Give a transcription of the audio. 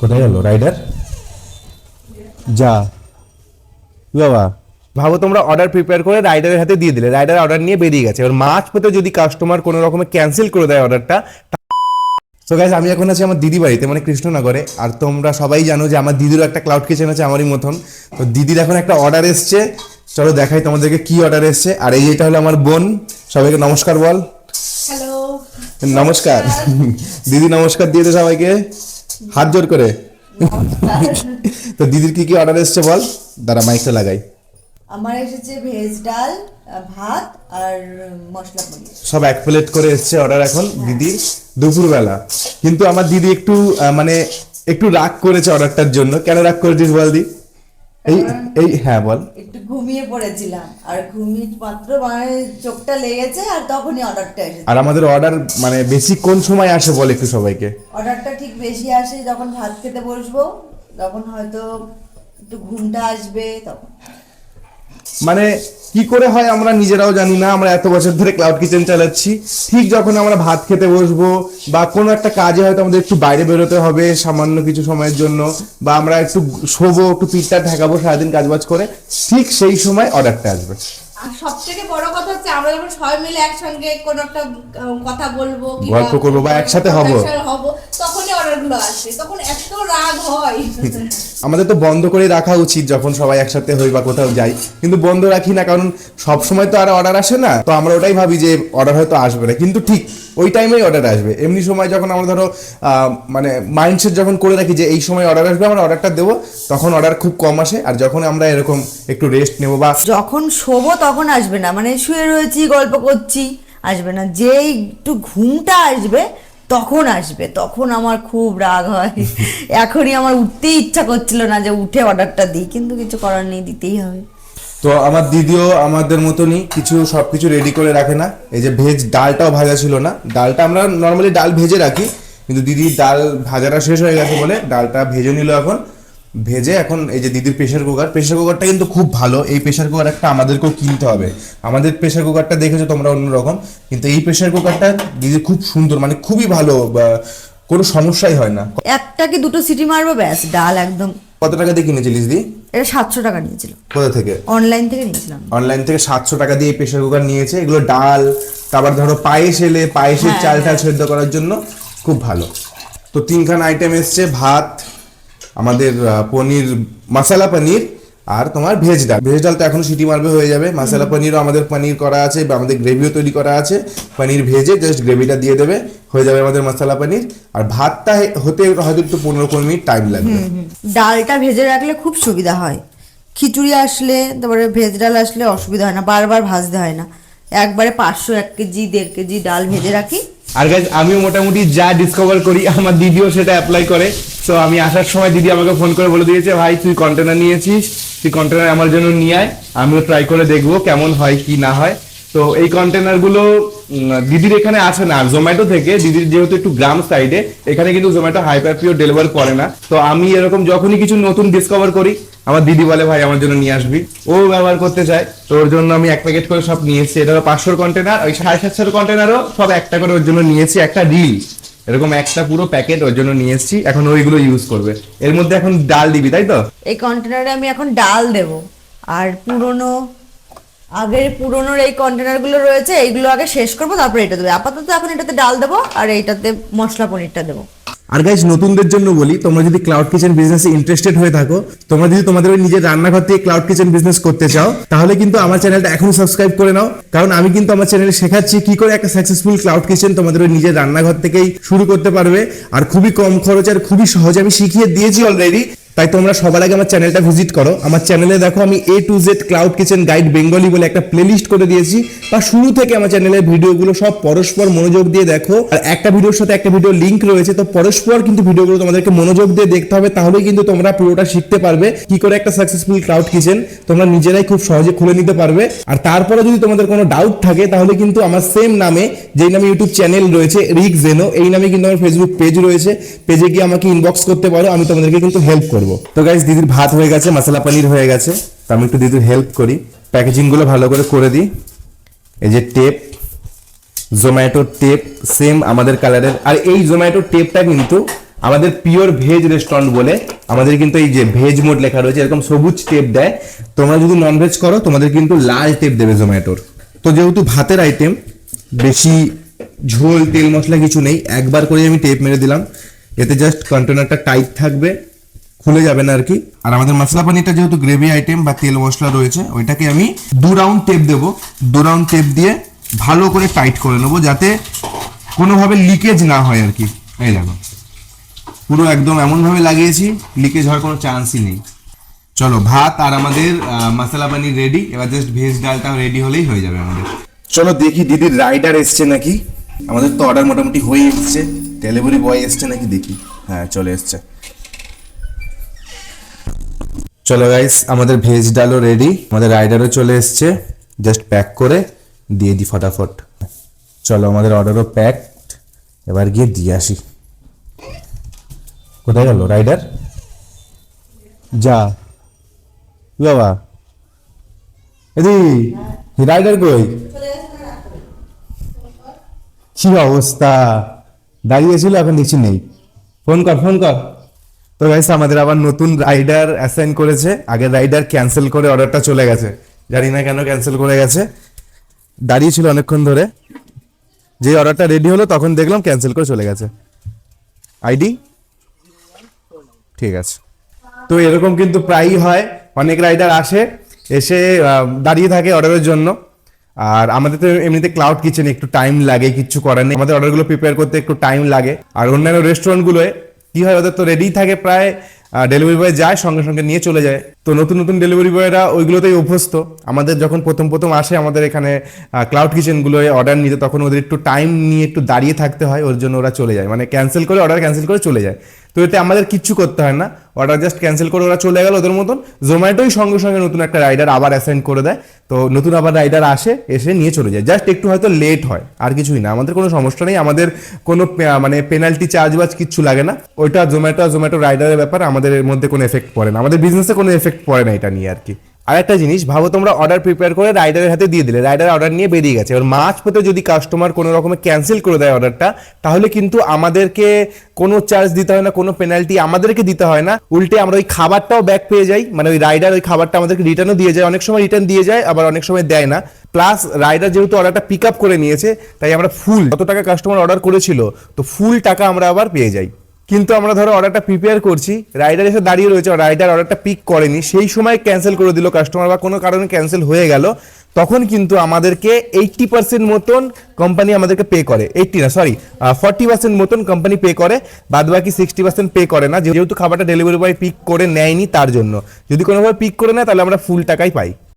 কোথায় গেল রাইডার? যা বাবা, ভাবো তোমরা অর্ডার প্রিপেয়ার করে রাইডারের হাতে দিয়ে দিলে, রাইডার অর্ডার নিয়ে বেরিয়ে গেছে। এবার মাঝ পথে যদি কাস্টমার কোনো রকমে ক্যান্সেল করে দেয় অর্ডারটা। সো গাইস, আমি এখন আছি আমার দিদি বাড়িতে, মানে কৃষ্ণনগরে। আর তোমরা সবাই জানো যে আমার দিদিরও একটা ক্লাউড কিচেন আছে আমারই মতন। তো দিদির এখন একটা অর্ডার এসছে, চলো দেখাই তোমাদেরকে কি অর্ডার এসছে। আর এই এটা হলো আমার বোন, সবাইকে নমস্কার বল। হ্যালো, নমস্কার দিদি, নমস্কার দিয়ে দে সবাইকে হাত জোর করে। তো দিদির কি কি অর্ডার এসছে বল, দাঁড়া মাইকটা লাগাই। আমার এসেছে ভেজ ডাল, ভাত আর মশলা পনির। সব এক প্লেট করে এসছে অর্ডার এখন দিদির দুপুরবেলা। কিন্তু আমার দিদি একটু মানে একটু রাগ করেছে অর্ডারটার জন্য। কেন রাগ করেছিস বল দি? এই এই হ্যাঁ বল। একটু ঘুমিয়ে পড়েছিলাম, আর ঘুমিয়ে মাত্র মানে চোখটা লেগেছে, আর তখনই অর্ডারটা এসেছে। আর আমাদের অর্ডার মানে বেশি কোন সময় আসে বল একটু সবাইকে। অর্ডারটা ঠিক বেশি আসে যখন ভাত খেতে বসবো, তখন হয়তো একটু ঘুমটা আসবে তখন। মানে কি করে হয় আমরা নিজেরাও জানি না। আমরা এত বছর ধরে ক্লাউড কিচেন চালাচ্ছি, ঠিক যখন আমরা ভাত খেতে বসবো বা কোনো একটা কাজে হয়তো আমাদের একটু বাইরে বেরোতে হবে সামান্য কিছু সময়ের জন্য, বা আমরা একটু শোবো, একটু পিঠটা ঠেকাবো সারাদিন কাজবাজ করে, ঠিক সেই সময় অর্ডারটা আসবে। আর সবথেকে বড় কথা হচ্ছে আমরা যখন সবাই মিলে একসঙ্গে কোনো একটা কথা বলবো, গল্প করবো বা একসাথে হব, তখনই অর্ডারগুলো আসে, তখন এত রাগ হয়। আমাদের তো বন্ধ করে রাখা উচিত যখন সবাই একসাথে হই বা কোথাও যাই, কিন্তু বন্ধ রাখি না, কারণ সব সময় তো আর অর্ডার আসে না। তো আমরা ওটাই ভাবি যে অর্ডার হয়তো আসবে না, কিন্তু ঠিক ওই টাইমেই অর্ডার আসবে। এমনি সময় যখন আমরা ধরো মানে মাইন্ডসেট যখন করে রাখি যে এই সময় অর্ডার আসবে, আমরা অর্ডারটা দেবো, তখন অর্ডার খুব কম আসে। আর যখন আমরা এরকম একটু রেস্ট নেবো বা যখন শোবো তখন আসবে না, মানে শুয়ে রয়েছি গল্প করছি, আসবে না। যেই একটু ঘুমটা আসবে তখন আসবে, তখন আমার খুব রাগ হয়। এখনই আমার উঠতেই ইচ্ছা করছিল না যে উঠে অর্ডারটা দিই, কিন্তু কিছু করার নেই, দিতেই হবে। তো আমার দিদিও আমাদের মতনই কিছু সবকিছু রেডি করে রাখে না। এই যে ভেজ ডালটাও ভাজা ছিল না, ডালটা আমরা নর্মালি ডাল ভেজে রাখি, কিন্তু দিদি ডাল ভাজাটা শেষ হয়ে গেছে বলে ডালটা ভেজে নিল এখন। ভেজে এখন এই যে দিদির প্রেশার কুকারটা কিন্তু খুব ভালো। এই প্রেশার কুকার একটা আমাদেরকেও কিনতে হবে। আমাদের প্রেশার কুকারটা দেখেছো তোমরা অন্যরকম, কিন্তু এই প্রেশার কুকারটা দিদির খুব সুন্দর, মানে খুবই ভালো, কোনো সমস্যাই হয় না। একটা কি দুটো সিটি মারবো, ব্যাস ডাল একদম। কত টাকা দিয়ে কিনেছিলিস দি? এটা 700 টাকা নিয়েছিল। কোথা থেকে? অনলাইন থেকে নিয়েছিলাম। অনলাইন থেকে 700 টাকা দিয়ে প্রেশার কুকার নিয়েছে। এগুলো ডাল, তারপর ধরো পায়েস এলে পায়েসের চাল টাল সেদ্ধ করার জন্য খুব ভালো। তো 3খান আইটেম এসছে, ভাত, আমাদের পনির, মশলা পনির, আর তোমার ভেজ ডাল। ভেজ ডাল তো এখনো সিটি মারবে, হয়ে যাবে। মশলা পনিরও আমাদের পনির করা আছে, বা আমাদের গ্রেভিও তৈরি করা আছে। পনির ভেজে জাস্ট গ্রেভিটা দিয়ে দেবে, হয়ে যাবে আমাদের মশলা পনির। আর ভাতটা হতে হয়তো একটু 15-20 মিনিট টাইম লাগবে। ডালটা ভেজে রাখলে খুব সুবিধা হয়। খিচুড়ি আসলে, তারপরে ভেজ ডাল আসলে অসুবিধা হয় না, বারবার ভাজতে হয় না। একবারে 500, 1 কেজি 1.5 কেজি ডাল ভেজে রাখি। আর গাইজ, আমিও মোটামুটি যা ডিসকভার করি আমার দিদিও সেটা অ্যাপ্লাই করে। তো আমি আসার সময় দিদি আমাকে ফোন করে বলে দিয়েছে, ভাই তুই কন্টেনার নিয়েছিস, তুই কন্টেনার আমার জন্য নিয়ে আয়, আমিও ট্রাই করে দেখবো কেমন হয় কি না হয়। তো এই কন্টেনারগুলো দিদির এখানে আসে না, জোম্যাটো থেকে। দিদির যেহেতু একটু গ্রাম সাইডে, এখানে কিন্তু জোম্যাটো হাইপার পিওর ডেলিভার করে না। তো আমি এরকম যখনই কিছু নতুন ডিসকভার করি, আমার দিদি বলে ভাই আমার জন্য নিয়ে আসবি, ও ব্যবহার করতে চায়। তো ওর জন্য আমি 1 প্যাকেট করে সব নিয়ে এসেছি। এটা হলো 500 কন্টেনার, ওই 750 কন্টেনারও সব একটা করে ওর জন্য নিয়েছি। একটা রিল এরকম একটা পুরো প্যাকেট ওর জন্য নিয়ে এসেছি, এখন ওইগুলো ইউজ করবে। এর মধ্যে এখন ডাল দিবি, তাই তো? এই কন্টেনারে আমি এখন ডাল দেব। আর আগের পুরনোর এই কন্টেনারগুলো রয়েছে, এইগুলো আগে শেষ করবো, তারপরে এটা দেবো। আপাতত এখন এটাতে ডাল দেবো, আর এইটাতে মশলা পনিরটা দেবো। আর গাইজ, নতুনদের জন্য বলি, তোমরা যদি ক্লাউড কিচেন বিজনেসে ইন্টারেস্টেড হয়ে থাকো, তোমরা যদি তোমাদের ওই নিজের রান্নাঘর থেকে ক্লাউড কিচেন বিজনেস করতে চাও, তাহলে কিন্তু আমার চ্যানেলটা এখনই সাবস্ক্রাইব করে নাও। কারণ আমি কিন্তু আমার চ্যানেলে শেখাচ্ছি কি করে একটা সাকসেসফুল ক্লাউড কিচেন তোমাদের ওই নিজের রান্নাঘর থেকেই শুরু করতে পারবে। আর খুবই কম খরচ আর খুবই সহজে আমি শিখিয়ে দিয়েছি অলরেডি। তাই তোমরা সবার আগে আমার চ্যানেলটা ভিজিট করো। আমার চ্যানেলে দেখো আমি A to Z cloud kitchen guide Bengali বলে একটা প্লেলিস্ট করে দিয়েছি, বা শুরু থেকে আমার চ্যানেলের ভিডিওগুলো সব পরস্পর মনোযোগ দিয়ে দেখো। আর একটা ভিডিওর সাথে একটা ভিডিও লিংক রয়েছে, তো পরস্পর কিন্তু ভিডিওগুলো তোমাদেরকে মনোযোগ দিয়ে দেখতে হবে, তাহলেই কিন্তু তোমরা পুরোটা শিখতে পারবে কি করে একটা সাকসেসফুল ক্লাউড কিচেন তোমরা নিজেরাই খুব সহজে খুলে নিতে পারবে। আর তারপরে যদি তোমাদের কোনো ডাউট থাকে, তাহলে কিন্তু আমার সেম নামে, যেই নামে ইউটিউব চ্যানেল রয়েছে রিক জেনো, এই নামে কিন্তু আমার ফেসবুক পেজ রয়েছে, পেজে গিয়ে আমাকে ইনবক্স করতে পারো, আমি তোমাদেরকে কিন্তু হেল্প করবো। তো গাইস, দিদির ভাত হয়ে গেছে, মশলা পনির হয়ে গেছে, তো আমি একটু দিদির হেল্প করি, প্যাকেজিং গুলো ভালো করে দিই। এই যে টেপ, জোম্যাটো টেপ, সেম আমাদের কালারের। আর এই জোম্যাটো টেপটা কিন্তু আমাদের পিওর ভেজ রেস্টুরেন্ট বলে আমাদের কিন্তু এই যে ভেজ মোড লেখা রয়েছে, এরকম সবুজ টেপ দেয়। তোমরা যদি নন ভেজ করো তোমাদের কিন্তু লাল টেপ দেবে জোম্যাটোর। তো যেহেতু ভাতের আইটেম, বেশি ঝোল তেল মশলা কিছু নেই, একবার করে আমি টেপ মেরে দিলাম, এতে জাস্ট কন্টেনারটা টাইট থাকবে, খুলে যাবে না আর কি। আর আমাদের মশলা পানিরটা যেহেতু গ্রেভি আইটেম বা তেল মশলা রয়েছে, ওইটাকে আমি 2 রাউন্ড টেপ দেবো। 2 রাউন্ড টেপ দিয়ে ভালো করে টাইট করে নেবো, যাতে কোনোভাবে লিকেজ না হয় আর কি। এই দেখো পুরো একদম এমনভাবে লাগিয়েছি, লিকেজ হওয়ার কোনো চান্সই নেই। চলো, ভাত আর আমাদের মশলা পানির রেডি। এবার জাস্ট ভেজ ডালটা রেডি হলেই হয়ে যাবে আমাদের। চলো দেখি দিদির রাইডার এসছে নাকি। আমাদের তো অর্ডার মোটামুটি হয়ে এসছে, ডেলিভারি বয় এসছে নাকি দেখি। হ্যাঁ, চলে এসছে। চলো গাইস, আমাদের ভেজ ডালও রেডি, আমাদের রাইডারও চলে এসছে। জাস্ট প্যাক করে দিয়ে দিই ফটাফট। চলো, আমাদের অর্ডারও প্যাক, এবার গিয়ে দিয়ে আসি। কোথায় গেল রাইডার? যা বাবা, এদি রাইডার কই? কি অবস্থা, দাঁড়িয়েছিল, এখন দেখছি নেই। ফোন কর, ফোন কর। তো গাইস, আমাদের আবার নতুন রাইডার অ্যাসাইন করেছে। আগের রাইডার ক্যান্সেল করে অর্ডারটা চলে গেছে, জানি না কেন ক্যান্সেল করে গেছে। দাঁড়িয়েছিল অনেকক্ষণ ধরে, যে অর্ডারটা রেডি হলো তখন দেখলাম ক্যান্সেল করে চলে গেছে। আইডি ঠিক আছে। তো এরকম কিন্তু প্রায়ই হয়, অনেক রাইডার আসে, এসে দাঁড়িয়ে থাকে অর্ডারের জন্য। আর আমাদের তো এমনিতে ক্লাউড কিচেনে একটু টাইম লাগে, কিচ্ছু করার নেই, আমাদের অর্ডারগুলো প্রিপেয়ার করতে একটু টাইম লাগে। আর অন্যান্য রেস্টুরেন্টগুলোয় কি হয়, ওদের তো রেডি থাকে প্রায়, ডেলিভারি বয় যায় সঙ্গে সঙ্গে নিয়ে চলে যায়। তো নতুন নতুন ডেলিভারি বয়রা ওইগুলোতেই অভ্যস্ত। আমাদের যখন প্রথম প্রথম আসে আমাদের এখানে ক্লাউড কিচেনগুলোয় অর্ডার নিতে, তখন ওদের একটু টাইম নিয়ে একটু দাঁড়িয়ে থাকতে হয়, ওর জন্য ওরা চলে যায়, মানে ক্যান্সেল করে, অর্ডার ক্যান্সেল করে চলে যায়। তো এতে আমাদের কিচ্ছু করতে হয় না, অর্ডার জাস্ট ক্যান্সেল করে ওরা চলে গেল ওদের মতন। জোম্যাটোই সঙ্গে সঙ্গে নতুন একটা রাইডার আবার অ্যাসাইন করে দেয়। তো নতুন আবার রাইডার আসে, এসে নিয়ে চলে যায়। জাস্ট একটু হয়তো লেট হয়, আর কিছুই না। আমাদের কোনো সমস্যা নেই, আমাদের কোনো মানে পেনাল্টি চার্জ বাজ কিচ্ছু লাগে না। ওইটা জোম্যাটো রাইডারের ব্যাপার, আমাদের এর মধ্যে কোনো এফেক্ট পড়ে না, আমাদের বিজনেসে কোনো এফেক্ট পড়ে না এটা নিয়ে আর কি। আর একটা জিনিস ভাবো, তোমরা অর্ডার প্রিপেয়ার করে রাইডারের হাতে দিয়ে দিলে, রাইডার অর্ডার নিয়ে বেরিয়ে গেছে। এবার মাঝ পথে যদি কাস্টমার কোনো রকমে ক্যান্সেল করে দেয় অর্ডারটা, তাহলে কিন্তু আমাদেরকে কোনো চার্জ দিতে হয় না, কোনো পেনাল্টি আমাদেরকে দিতে হয় না। উল্টে আমরা ওই খাবারটাও ব্যাক পেয়ে যাই, মানে ওই রাইডার ওই খাবারটা আমাদেরকে রিটার্নও দিয়ে যায়, অনেক সময় রিটার্ন দিয়ে যায়, আবার অনেক সময় দেয় না। প্লাস রাইডার যেহেতু অর্ডারটা পিক আপ করে নিয়েছে, তাই আমরা ফুল কত টাকা কাস্টমার অর্ডার করেছিল, তো ফুল টাকা আমরা আবার পেয়ে যাই। কিন্তু আমরা ধরো অর্ডারটা প্রিপেয়ার করছি, রাইডার এসে দাঁড়িয়ে রয়েছে, রাইডার অর্ডারটা পিক করেনি, সেই সময় ক্যান্সেল করে দিল কাস্টমার, বা কোনো কারণে ক্যান্সেল হয়ে গেল, তখন কিন্তু আমাদেরকে 80% মতন কোম্পানি আমাদেরকে পে করে। 40% মতন কোম্পানি পে করে, বাদ বাকি 60% পে করে না, যেহেতু খাবারটা ডেলিভারি বয় পিক করে নেয়নি তার জন্য। যদি কোনোভাবে পিক করে নেয় তাহলে আমরা ফুল টাকাই পাই।